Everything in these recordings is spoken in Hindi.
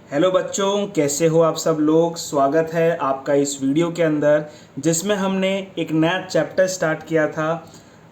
हेलो बच्चों, कैसे हो आप सब लोग। स्वागत है आपका इस वीडियो के अंदर जिसमें हमने एक नया चैप्टर स्टार्ट किया था,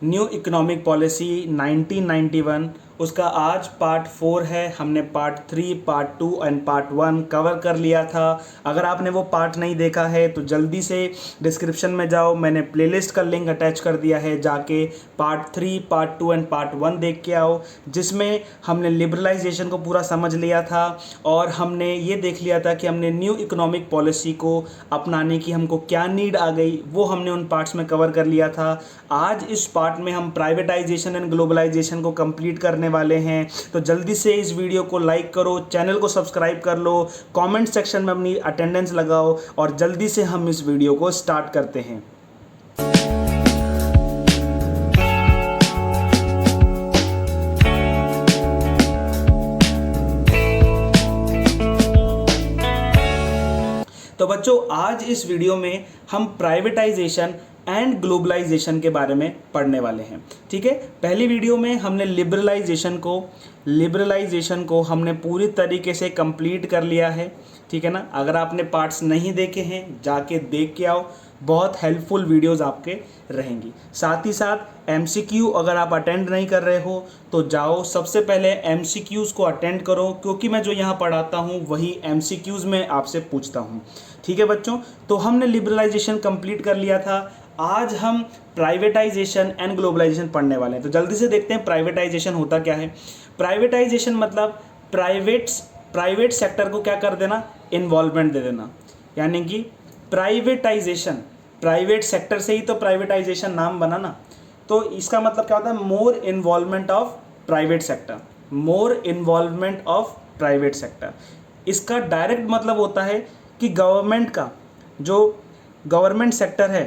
न्यू इकोनॉमिक पॉलिसी 1991। उसका आज पार्ट 4 है। हमने part 3, part 2 and part 1 cover कर लिया था। अगर आपने वो पार्ट नहीं देखा है तो जल्दी से डिस्क्रिप्शन में जाओ, मैंने प्लेलिस्ट का लिंक अटैच कर दिया है, जाके पार्ट 3, पार्ट 2 एंड पार्ट 1 देख के आओ, जिसमें हमने लिबरलाइजेशन को पूरा समझ लिया था और हमने ये देख लिया था कि हमने न्यू इकोनॉमिक पॉलिसी को अपनाने की हमको क्या नीड आ गई, वो हमने उन पार्ट्स में कवर कर लिया था। आज इस पार्ट में हम प्राइवेटाइजेशन एंड ग्लोबलाइजेशन को कंप्लीट करने वाले हैं। तो जल्दी से इस वीडियो को लाइक करो, चैनल को सब्सक्राइब कर लो, कमेंट सेक्शन में अपनी अटेंडेंस लगाओ और जल्दी से हम इस वीडियो को स्टार्ट करते हैं। तो बच्चों, आज इस वीडियो में हम प्राइवेटाइजेशन एंड ग्लोबलाइजेशन के बारे में पढ़ने वाले हैं। ठीक है, पहली वीडियो में हमने लिबरलाइजेशन को हमने पूरी तरीके से कंप्लीट कर लिया है। ठीक है ना। अगर आपने पार्ट्स नहीं देखे हैं जाके देख के आओ, बहुत हेल्पफुल वीडियोस आपके रहेंगी। साथ ही साथ एमसीक्यू अगर आप अटेंड नहीं कर रहे हो तो जाओ, सबसे पहले एमसीक्यूज़ को अटेंड करो, क्योंकि मैं जो यहाँ पढ़ाता हूँ वही एमसीक्यूज़ में आपसे पूछता हूँ। ठीक है बच्चों, तो हमने लिबरलाइजेशन कंप्लीट कर लिया था। आज हम प्राइवेटाइजेशन एंड ग्लोबलाइजेशन पढ़ने वाले हैं। तो जल्दी से देखते हैं प्राइवेटाइजेशन होता क्या है। प्राइवेटाइजेशन मतलब प्राइवेट सेक्टर को क्या कर देना, इन्वॉल्वमेंट दे देना। यानी कि प्राइवेटाइजेशन, प्राइवेट सेक्टर से ही तो प्राइवेटाइजेशन नाम बना ना। तो इसका मतलब क्या होता है, more involvement of private sector, more involvement of private sector. इसका डायरेक्ट मतलब होता है कि गवर्नमेंट का जो गवर्नमेंट सेक्टर है,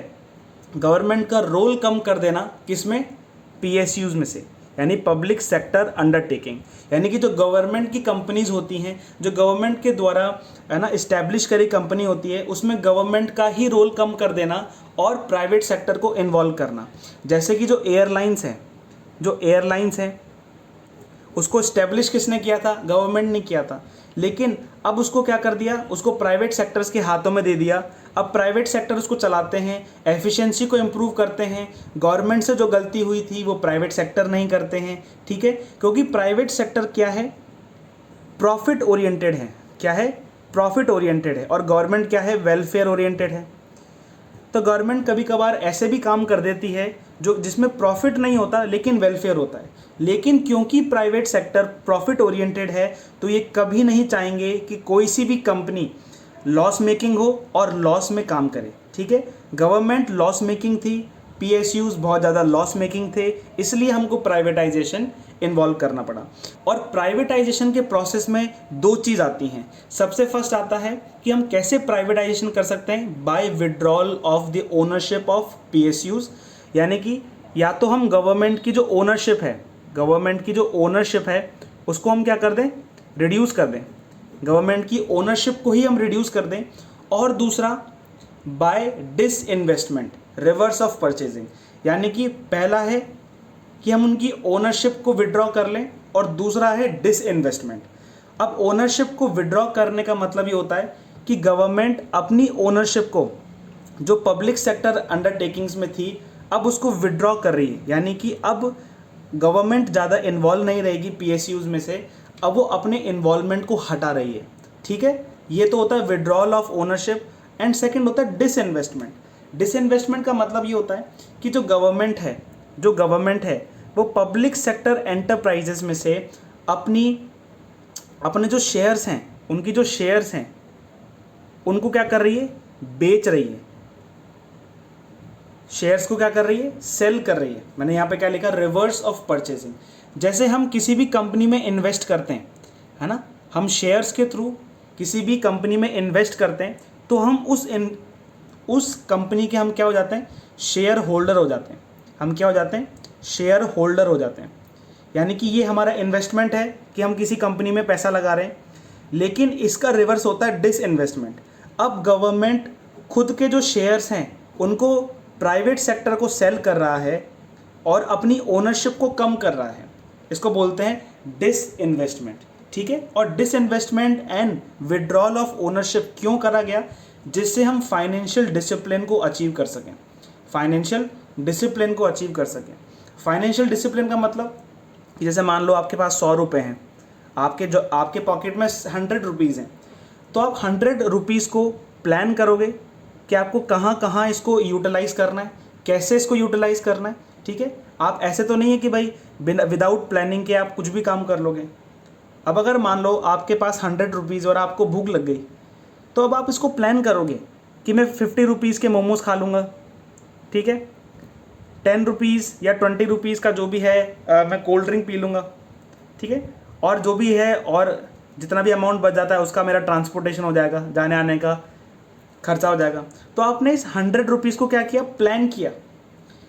गवर्नमेंट का रोल कम कर देना, किसमें, पीएसयूज में से, यानी पब्लिक सेक्टर अंडरटेकिंग। यानी कि जो गवर्नमेंट की कंपनीज होती हैं, जो गवर्नमेंट के द्वारा है ना इस्टेब्लिश करी कंपनी होती है, उसमें गवर्नमेंट का ही रोल कम कर देना और प्राइवेट सेक्टर को इन्वॉल्व करना। जैसे कि जो एयरलाइंस हैं उसको इस्टेब्लिश किसने किया था, गवर्नमेंट ने किया था, लेकिन अब उसको क्या कर दिया, उसको प्राइवेट सेक्टर्स के हाथों में दे दिया। अब प्राइवेट सेक्टर उसको चलाते हैं, एफिशिएंसी को इम्प्रूव करते हैं। गवर्नमेंट से जो गलती हुई थी वो प्राइवेट सेक्टर नहीं करते हैं। ठीक है, क्योंकि प्राइवेट सेक्टर क्या है, प्रॉफिट ओरिएंटेड है। क्या है, प्रॉफिट ओरिएंटेड है। और गवर्नमेंट क्या है, वेलफेयर ओरिएंटेड है। तो गवर्नमेंट कभी कभार ऐसे भी काम कर देती है जो जिसमें प्रॉफिट नहीं होता लेकिन वेलफेयर होता है। लेकिन क्योंकि प्राइवेट सेक्टर प्रॉफिट ओरिएंटेड है तो ये कभी नहीं चाहेंगे कि कोई सी भी कंपनी लॉस मेकिंग हो और लॉस में काम करे। ठीक है, गवर्नमेंट लॉस मेकिंग थी, पीएसयूज बहुत ज़्यादा लॉस मेकिंग थे, इसलिए हमको प्राइवेटाइजेशन इन्वॉल्व करना पड़ा। और प्राइवेटाइजेशन के प्रोसेस में दो चीज़ आती हैं। सबसे फर्स्ट आता है कि हम कैसे प्राइवेटाइजेशन कर सकते हैं, by withdrawal of the ownership of PSUs. यानी कि या तो हम गवर्नमेंट की जो ओनरशिप है उसको हम क्या कर दें, रिड्यूस कर दें, गवर्नमेंट की ओनरशिप को ही हम रिड्यूस कर दें। और दूसरा by disinvestment, reverse of purchasing. यानी कि पहला है कि हम उनकी ओनरशिप को विड्रॉ कर लें और दूसरा है डिसइन्वेस्टमेंट। अब ओनरशिप को विड्रॉ करने का मतलब ये होता है कि गवर्नमेंट अपनी ओनरशिप को जो पब्लिक सेक्टर अंडरटेकिंग्स में थी अब उसको विड्रॉ कर रही है। यानी कि अब गवर्नमेंट ज़्यादा इन्वॉल्व नहीं रहेगी पीएसयूज में से, अब वो अपने इन्वॉल्वमेंट को हटा रही है। ठीक है, ये तो होता है withdrawal of ownership. And second होता है डिसइन्वेस्टमेंट। डिसइन्वेस्टमेंट का मतलब ये होता है कि जो गवर्नमेंट है वो पब्लिक सेक्टर एंटरप्राइजेस में से अपने जो शेयर्स हैं, उनकी जो शेयर्स हैं उनको क्या कर रही है, बेच रही है। शेयर्स को क्या कर रही है, सेल कर रही है। मैंने यहाँ पे क्या लिखा, रिवर्स ऑफ परचेजिंग। जैसे हम किसी भी कंपनी में इन्वेस्ट करते हैं, है ना, हम शेयर्स के थ्रू किसी भी कंपनी में इन्वेस्ट करते हैं तो हम उस कंपनी के हम क्या हो जाते हैं, शेयर होल्डर हो जाते हैं। हम क्या हो जाते हैं, शेयर होल्डर हो जाते हैं। यानी कि ये हमारा इन्वेस्टमेंट है कि हम किसी कंपनी में पैसा लगा रहे हैं, लेकिन इसका रिवर्स होता है डिसइन्वेस्टमेंट। अब गवर्नमेंट खुद के जो शेयर्स हैं उनको प्राइवेट सेक्टर को सेल कर रहा है और अपनी ओनरशिप को कम कर रहा है। इसको बोलते हैं डिसइन्वेस्टमेंट। ठीक है। और disinvestment and withdrawal of ownership क्यों करा गया? जिससे हम फाइनेंशियल डिसिप्लिन को अचीव कर सकें, फाइनेंशियल डिसिप्लिन को अचीव कर सकें। फाइनेंशियल डिसिप्लिन का मतलब जैसे मान लो आपके पास 100 रुपये हैं, आपके पॉकेट में 100 रुपीज़ हैं, तो आप 100 रुपीज़ को प्लान करोगे कि आपको कहाँ कहाँ इसको यूटिलाइज़ करना है, कैसे इसको यूटिलाइज़ करना है, ठीक है। आप ऐसे तो नहीं है कि भाई विदाउट प्लानिंग के आप कुछ भी काम कर लोगे। अब अगर मान लो आपके पास 100 रुपीज़ और आपको भूख लग गई, तो अब आप इसको प्लान करोगे कि मैं 50 रुपीज़ के मोमोज़ खा लूँगा, ठीक है, 10 रुपीज़ या 20 रुपीज़ का जो भी है मैं कोल्ड ड्रिंक पी लूँगा, ठीक है, और जो भी है और जितना भी अमाउंट बच जाता है उसका मेरा ट्रांसपोर्टेशन हो जाएगा, जाने आने का खर्चा हो जाएगा। तो आपने इस 100 रुपीज़ को क्या किया? प्लान किया।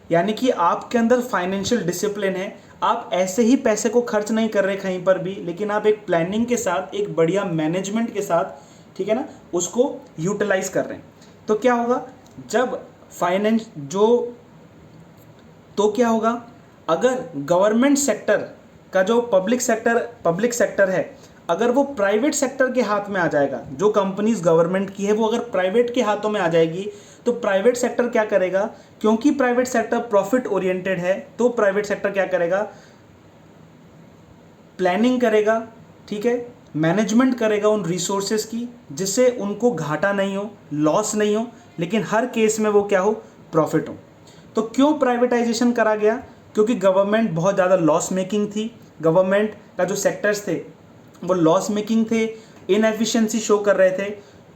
यानी कि आपके अंदर फाइनेंशियल डिसिप्लिन है, आप ऐसे ही पैसे को खर्च नहीं कर रहे कहीं पर भी, लेकिन आप एक प्लानिंग के साथ, एक बढ़िया मैनेजमेंट के साथ, ठीक है ना, उसको यूटिलाइज कर रहे हैं। तो क्या होगा जब क्या होगा अगर गवर्नमेंट सेक्टर का जो पब्लिक सेक्टर है, अगर वो प्राइवेट सेक्टर के हाथ में आ जाएगा, जो कंपनीज गवर्नमेंट की है वो अगर प्राइवेट के हाथों में आ जाएगी, तो प्राइवेट सेक्टर क्या करेगा? क्योंकि प्राइवेट सेक्टर प्रॉफिट ओरिएंटेड है, तो प्राइवेट सेक्टर क्या करेगा? प्लानिंग करेगा, ठीक है, मैनेजमेंट करेगा उन रिसोर्सेज की, जिससे उनको घाटा नहीं हो, लॉस नहीं हो, लेकिन हर केस में वो क्या हो? प्रॉफिट हो। तो क्यों प्राइवेटाइजेशन करा गया? क्योंकि गवर्नमेंट बहुत ज़्यादा लॉस मेकिंग थी, गवर्नमेंट का जो सेक्टर्स थे वो लॉस मेकिंग थे, इनएफिशिएंसी शो कर रहे थे,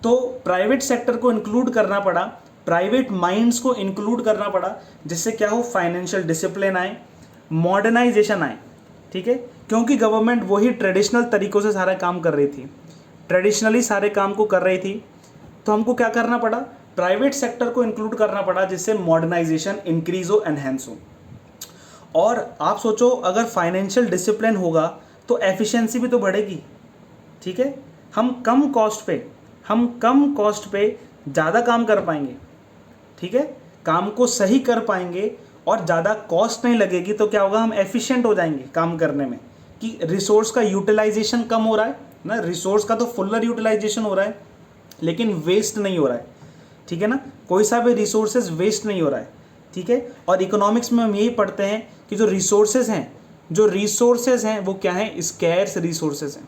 तो प्राइवेट सेक्टर को इंक्लूड करना पड़ा, प्राइवेट माइंड्स को इंक्लूड करना पड़ा, जिससे क्या हो? फाइनेंशियल डिसिप्लिन आए, मॉडर्नाइजेशन आए, ठीक है। क्योंकि गवर्नमेंट वही ट्रेडिशनल तरीक़ों से सारा काम कर रही थी, ट्रेडिशनली सारे काम को कर रही थी, तो हमको क्या करना पड़ा? प्राइवेट सेक्टर को इंक्लूड करना पड़ा, जिससे मॉडर्नाइजेशन इंक्रीज हो, एनहेंस हो। और आप सोचो अगर फाइनेंशियल डिसिप्लिन होगा तो एफिशिएंसी भी तो बढ़ेगी, ठीक है। हम कम कॉस्ट पे ज़्यादा काम कर पाएंगे, ठीक है, काम को सही कर पाएंगे और ज़्यादा कॉस्ट नहीं लगेगी, तो क्या होगा? हम एफिशिएंट हो जाएंगे काम करने में, कि रिसोर्स का यूटिलाइजेशन कम हो रहा है ना, रिसोर्स का तो फुलर यूटिलाइजेशन हो रहा है, लेकिन वेस्ट नहीं हो रहा है, ठीक है ना, कोई सा भी रिसोर्सेज वेस्ट नहीं हो रहा है, ठीक है। और इकोनॉमिक्स में हम यही पढ़ते हैं कि जो रिसोर्सेज हैं वो क्या हैं? स्कैर्स रिसोर्सेज हैं,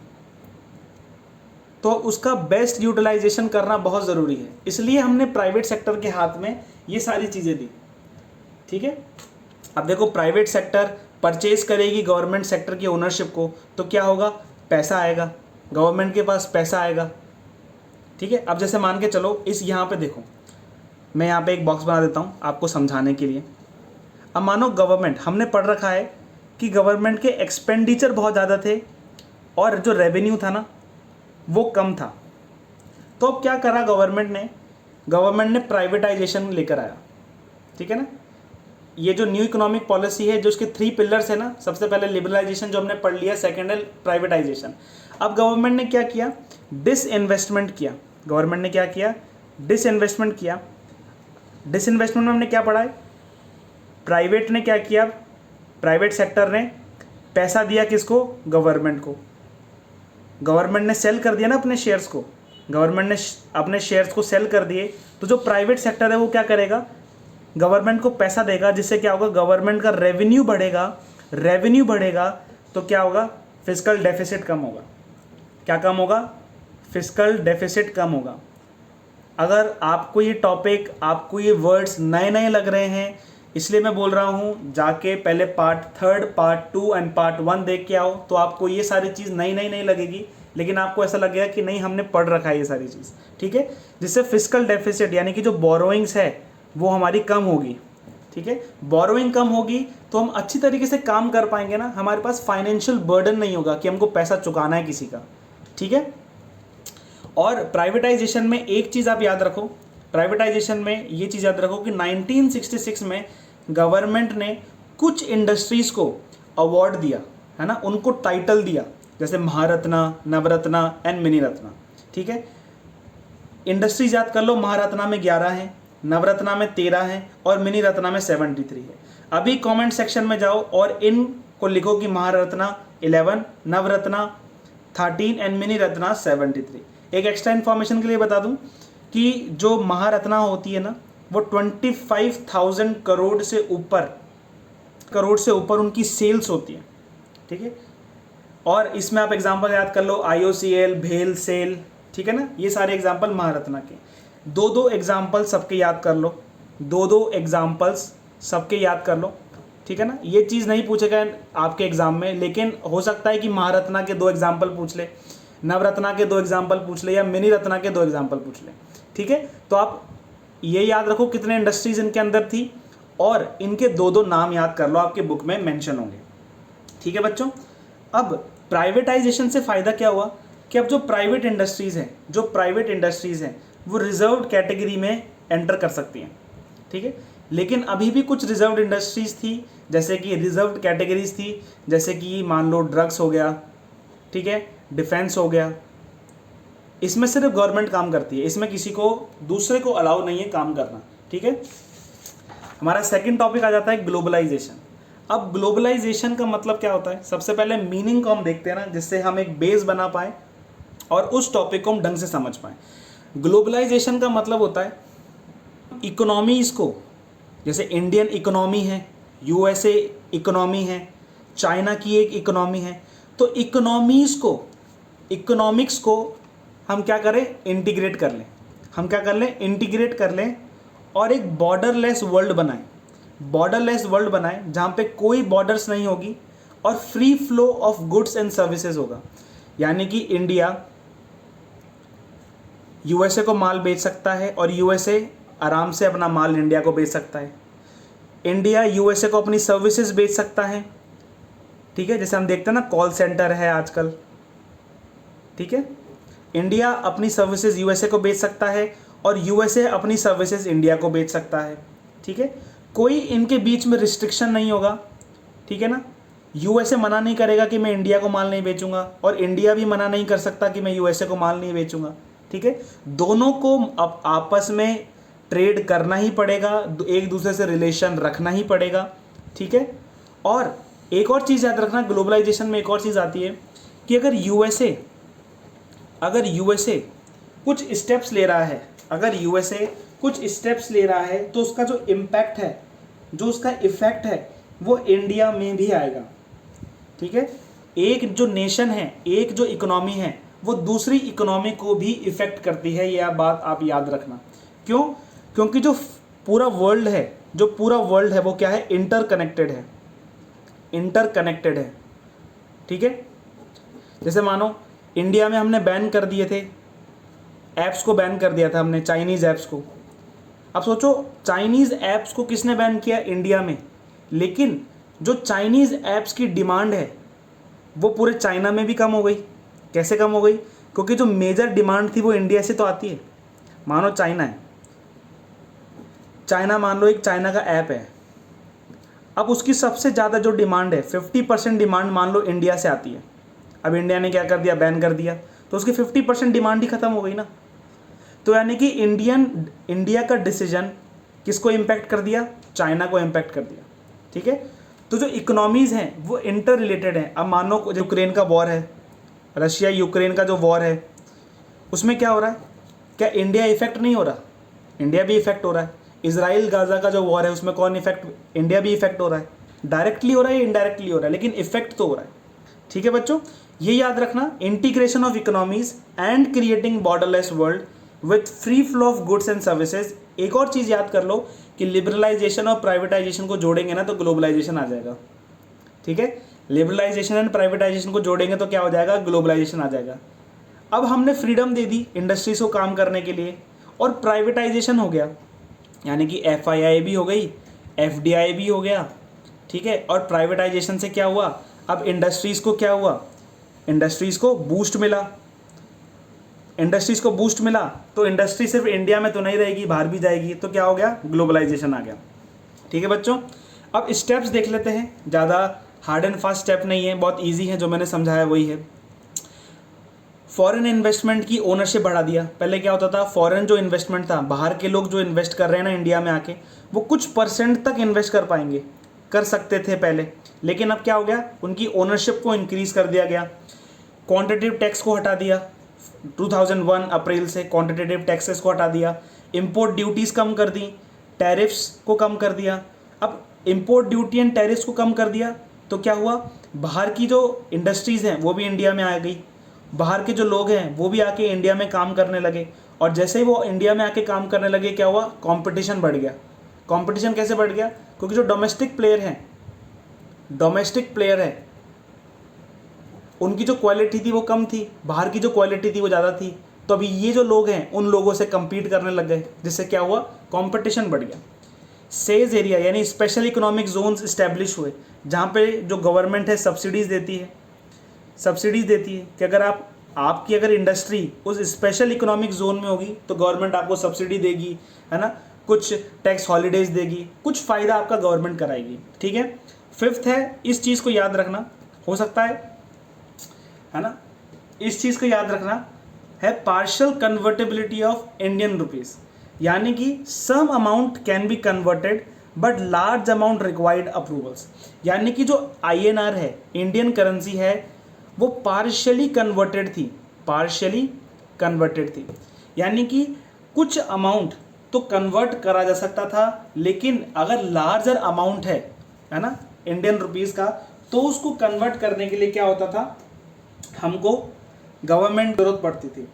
तो उसका बेस्ट यूटिलाइजेशन करना बहुत ज़रूरी है। इसलिए हमने प्राइवेट सेक्टर के हाथ में ये सारी चीज़ें दी, ठीक है। अब देखो प्राइवेट सेक्टर परचेज करेगी गवर्नमेंट सेक्टर की ओनरशिप को, तो क्या होगा? पैसा आएगा, गवर्नमेंट के पास पैसा आएगा, ठीक है। अब जैसे मान के चलो इस यहाँ पे देखो, मैं यहाँ पे एक बॉक्स बना देता हूँ आपको समझाने के लिए। अब मानो गवर्नमेंट, हमने पढ़ रखा है कि गवर्नमेंट के एक्सपेंडिचर बहुत ज़्यादा थे और जो रेवेन्यू था ना वो कम था, तो अब क्या करा गवर्नमेंट ने प्राइवेटाइजेशन लेकर आया, ठीक है ना। ये जो न्यू इकोनॉमिक पॉलिसी है, जो उसके 3 पिलर्स है ना, सबसे पहले लिबरलाइजेशन जो हमने पढ़ लिया, सेकेंड है प्राइवेटाइजेशन। अब गवर्नमेंट ने क्या किया? डिसइन्वेस्टमेंट किया। गवर्नमेंट ने क्या किया? डिसइन्वेस्टमेंट किया। डिसइन्वेस्टमेंट में हमने क्या पढ़ा है? प्राइवेट ने क्या किया? प्राइवेट सेक्टर ने पैसा दिया किसको? गवर्नमेंट को। गवर्नमेंट ने सेल कर दिया ना अपने शेयर्स को, गवर्नमेंट ने अपने शेयर्स को सेल कर दिए, तो जो प्राइवेट सेक्टर है वो क्या करेगा? गवर्नमेंट को पैसा देगा, जिससे क्या होगा? गवर्नमेंट का रेवेन्यू बढ़ेगा, तो क्या होगा? फिस्कल डेफिसिट कम होगा। क्या कम होगा? फिस्कल डेफिसिट कम होगा। अगर आपको ये टॉपिक, आपको ये वर्ड्स नए नए लग रहे हैं, इसलिए मैं बोल रहा हूँ जाके पहले पार्ट 3, पार्ट 2 एंड पार्ट 1 देख के आओ, तो आपको ये सारी चीज़ नई नहीं लगेगी, लेकिन आपको ऐसा लगेगा कि नहीं हमने पढ़ रखा है ये सारी चीज़, ठीक है। जिससे फिस्कल डेफिसिट यानी कि जो बोरोइंग्स है वो हमारी कम होगी, ठीक है। बोरोइंग कम होगी तो हम अच्छी तरीके से काम कर पाएंगे ना, हमारे पास फाइनेंशियल बर्डन नहीं होगा कि हमको पैसा चुकाना है किसी का, ठीक है। और प्राइवेटाइजेशन में एक चीज़ आप याद रखो, प्राइवेटाइजेशन में ये चीज़ याद रखो कि 1966 में गवर्नमेंट ने कुछ इंडस्ट्रीज़ को अवार्ड दिया है ना, उनको टाइटल दिया, जैसे महारत्ना, नवरत्ना एंड मिनी रत्ना, ठीक है। इंडस्ट्रीज याद कर लो, महारत्ना में 11 हैं, नवरत्ना में 13 हैं और मिनी रत्ना में 73 है। अभी कमेंट सेक्शन में जाओ और इनको लिखो कि महारत्ना 11, नवरत्ना 13 एंड मिनी रत्ना 73। एक एक्स्ट्रा इन्फॉर्मेशन के लिए बता दूं कि जो महारत्ना होती है ना, वो 25,000 करोड़ से ऊपर उनकी सेल्स होती है, ठीक है। और इसमें आप एग्जांपल याद कर लो, IOCL, भेल सेल, ठीक है ना, ये सारे एग्जांपल महारत्ना के। दो एग्जांपल सबके याद कर लो, दो एग्जांपल्स सबके याद कर लो, ठीक है ना। ये चीज़ नहीं पूछेगा आपके एग्जाम में, लेकिन हो सकता है कि महारत्ना के 2 एग्जाम्पल पूछ ले, नवरत्ना के 2 एग्जाम्पल पूछ ले, या मिनी रत्ना के 2 एग्जाम्पल पूछ ले, ठीक है। तो आप ये याद रखो कितने इंडस्ट्रीज इनके अंदर थी, और इनके 2 नाम याद कर लो, आपके बुक में मेंशन होंगे, ठीक है बच्चों। अब प्राइवेटाइजेशन से फ़ायदा क्या हुआ कि अब जो प्राइवेट इंडस्ट्रीज़ हैं वो रिजर्व्ड कैटेगरी में एंटर कर सकती हैं, ठीक है। लेकिन अभी भी कुछ रिजर्व्ड इंडस्ट्रीज़ थी, जैसे कि रिजर्व्ड कैटेगरीज थी, जैसे कि मान लो ड्रग्स हो गया, ठीक है, डिफेंस हो गया। इसमें सिर्फ गवर्नमेंट काम करती है, इसमें किसी को दूसरे को अलाउ नहीं है काम करना, ठीक है। हमारा सेकंड टॉपिक आ जाता है ग्लोबलाइजेशन। अब ग्लोबलाइजेशन का मतलब क्या होता है, सबसे पहले मीनिंग को हम देखते हैं ना, जिससे हम एक बेस बना पाए और उस टॉपिक को हम ढंग से समझ पाए। ग्लोबलाइजेशन का मतलब होता है इकोनॉमीज़ को, जैसे इंडियन इकोनॉमी है, USA इकोनॉमी है, चाइना की एक इकोनॉमी है, तो इकोनॉमिक्स को हम क्या करें, इंटीग्रेट कर लें और एक बॉर्डरलेस वर्ल्ड बनाएं जहाँ पे कोई बॉर्डर्स नहीं होगी और free flow of goods and services होगा। यानी कि इंडिया USA को माल बेच सकता है और USA आराम से अपना माल इंडिया को बेच सकता है। इंडिया USA को अपनी सर्विसेज बेच सकता है, ठीक है, जैसे हम देखते हैं ना कॉल सेंटर है आजकल, ठीक है। इंडिया अपनी सर्विसेज USA को बेच सकता है और USA अपनी सर्विसेज इंडिया को बेच सकता है, ठीक है। कोई इनके बीच में रिस्ट्रिक्शन नहीं होगा, ठीक है ना। USA मना नहीं करेगा कि मैं इंडिया को माल नहीं बेचूंगा और इंडिया भी मना नहीं कर सकता कि मैं USA को माल नहीं बेचूंगा, ठीक है। दोनों को अब आपस में ट्रेड करना ही पड़ेगा, एक दूसरे से रिलेशन रखना ही पड़ेगा, ठीक है। और एक और चीज़ याद रखना, ग्लोबलाइजेशन में एक और चीज़ आती है कि अगर USA कुछ स्टेप्स ले रहा है, तो उसका जो इम्पैक्ट है, जो उसका इफेक्ट है, वो इंडिया में भी आएगा, ठीक है। एक जो नेशन है, एक जो इकोनॉमी है, वो दूसरी इकोनॉमी को भी इफेक्ट करती है, यह बात आप याद रखना। क्यों? क्योंकि जो पूरा वर्ल्ड है वो क्या है, इंटरकनेक्टेड है, ठीक है। जैसे मानो इंडिया में हमने बैन कर दिए थे, ऐप्स को बैन कर दिया था हमने, चाइनीज़ ऐप्स को। अब सोचो चाइनीज़ ऐप्स को किसने बैन किया, इंडिया में। लेकिन जो चाइनीज़ ऐप्स की डिमांड है वो पूरे चाइना में भी कम हो गई। कैसे कम हो गई? क्योंकि जो मेजर डिमांड थी वो इंडिया से तो आती है। मानो चाइना मान लो एक चाइना का ऐप है, अब उसकी सबसे ज़्यादा जो डिमांड है 50% डिमांड मान लो इंडिया से आती है। अब इंडिया ने क्या कर दिया, बैन कर दिया, तो उसकी 50% डिमांड ही ख़त्म हो गई ना। तो यानी कि इंडिया का डिसीजन किसको इम्पैक्ट कर दिया, चाइना को इम्पैक्ट कर दिया, ठीक है। तो जो इकोनॉमीज़ हैं वो इंटर रिलेटेड हैं। अब मानो यूक्रेन का वॉर है, रशिया यूक्रेन का जो वॉर है, उसमें क्या हो रहा है, क्या इंडिया इफेक्ट नहीं हो रहा? इंडिया भी इफेक्ट हो रहा है। इजराइल गाजा का जो वॉर है उसमें कौन इफेक्ट, इंडिया भी इफेक्ट हो रहा है। डायरेक्टली हो रहा है या इनडायरेक्टली हो रहा है, लेकिन इफेक्ट तो हो रहा है, ठीक है बच्चों। ये याद रखना, integration of economies and creating borderless world with free flow of goods and services. एक और चीज़ याद कर लो कि लिबरलाइजेशन और प्राइवेटाइजेशन को जोड़ेंगे ना तो ग्लोबलाइजेशन आ जाएगा, ठीक है। लिबरलाइजेशन एंड प्राइवेटाइजेशन को जोड़ेंगे तो क्या हो जाएगा, ग्लोबलाइजेशन आ जाएगा। अब हमने फ्रीडम दे दी इंडस्ट्रीज को काम करने के लिए और प्राइवेटाइजेशन हो गया, यानी कि FII भी हो गई, FDI भी हो गया, ठीक है। और प्राइवेटाइजेशन से क्या हुआ, अब इंडस्ट्रीज़ को क्या हुआ, इंडस्ट्रीज़ को बूस्ट मिला। तो इंडस्ट्री सिर्फ इंडिया में तो नहीं रहेगी, बाहर भी जाएगी, तो क्या हो गया, ग्लोबलाइजेशन आ गया, ठीक है बच्चों। अब स्टेप्स देख लेते हैं, ज़्यादा हार्ड एंड फास्ट स्टेप नहीं है, बहुत ईजी है, जो मैंने समझाया वही है। फॉरेन इन्वेस्टमेंट की ओनरशिप बढ़ा दिया। पहले क्या होता था, फॉरेन जो इन्वेस्टमेंट था, बाहर के लोग जो इन्वेस्ट कर रहे हैं ना इंडिया में आके, वो कुछ % तक इन्वेस्ट कर सकते थे पहले, लेकिन अब क्या हो गया, उनकी ओनरशिप को इंक्रीज़ कर दिया गया। क्वांटिटेटिव टैक्स को हटा दिया, 2001 अप्रैल से क्वांटिटेटिव टैक्सेस को हटा दिया, इंपोर्ट ड्यूटीज़ कम कर दी, टैरिफ्स को कम कर दिया। अब इंपोर्ट ड्यूटी एंड टैरिफ्स को कम कर दिया तो क्या हुआ, बाहर की जो इंडस्ट्रीज़ हैं वो भी इंडिया में आ गई, बाहर के जो लोग हैं वो भी आके इंडिया में काम करने लगे, और जैसे ही वो इंडिया में आके काम करने लगे क्या हुआ, कंपटीशन बढ़ गया। कंपटीशन कैसे बढ़ गया, क्योंकि जो डोमेस्टिक प्लेयर है उनकी जो क्वालिटी थी वो कम थी, बाहर की जो क्वालिटी थी वो ज़्यादा थी। तो अभी ये जो लोग हैं उन लोगों से compete करने लग गए, जिससे क्या हुआ, कंपटीशन बढ़ गया। सेज एरिया यानी स्पेशल इकोनॉमिक जोन्स इस्टेब्लिश हुए, जहाँ पे जो गवर्नमेंट है सब्सिडीज़ देती है कि अगर आपकी अगर इंडस्ट्री उस स्पेशल इकोनॉमिक जोन में होगी तो गवर्नमेंट आपको सब्सिडी देगी, है ना, कुछ टैक्स हॉलीडेज देगी, कुछ फ़ायदा आपका गवर्नमेंट कराएगी। ठीक है। फिफ्थ है, इस चीज़ को याद रखना, हो सकता है ना, इस चीज़ को याद रखना है, partial convertibility of Indian rupees, यानी कि some amount can be converted but large amount required approvals. यानी कि जो INR है, इंडियन करेंसी है, वो पार्शियली कन्वर्टेड थी, यानी कि कुछ अमाउंट तो कन्वर्ट करा जा सकता था, लेकिन अगर लार्जर अमाउंट है ना इंडियन रुपीज़ का, तो उसको कन्वर्ट करने के लिए क्या होता था, हमको गवर्नमेंट जरूरत पड़ती थी।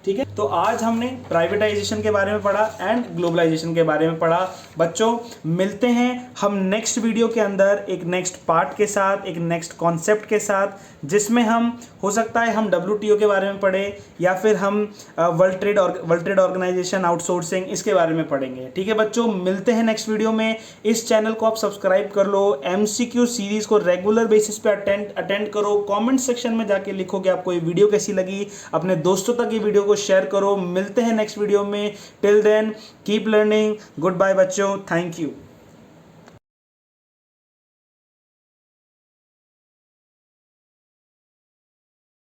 ठीक है। तो आज हमने प्राइवेटाइजेशन के बारे में पढ़ा एंड ग्लोबलाइजेशन के बारे में पढ़ा। बच्चों मिलते हैं हम नेक्स्ट वीडियो के अंदर एक नेक्स्ट पार्ट के साथ, एक नेक्स्ट कॉन्सेप्ट के साथ, जिसमें हम हो सकता है हम WTO के बारे में पढ़े या फिर हम वर्ल्ड ट्रेड ऑर्गेनाइजेशन आउटसोर्सिंग इसके बारे में पढ़ेंगे। ठीक है बच्चों, मिलते हैं नेक्स्ट वीडियो में। इस चैनल को आप सब्सक्राइब कर लो, MCQ सीरीज को रेगुलर बेसिस पे अटेंड करो, कमेंट सेक्शन में जाके लिखो कि आपको ये वीडियो कैसी लगी, अपने दोस्तों तक ये वीडियो को शेयर करो। मिलते हैं नेक्स्ट वीडियो में। Till then keep learning. Good bye बच्चों, थैंक यू।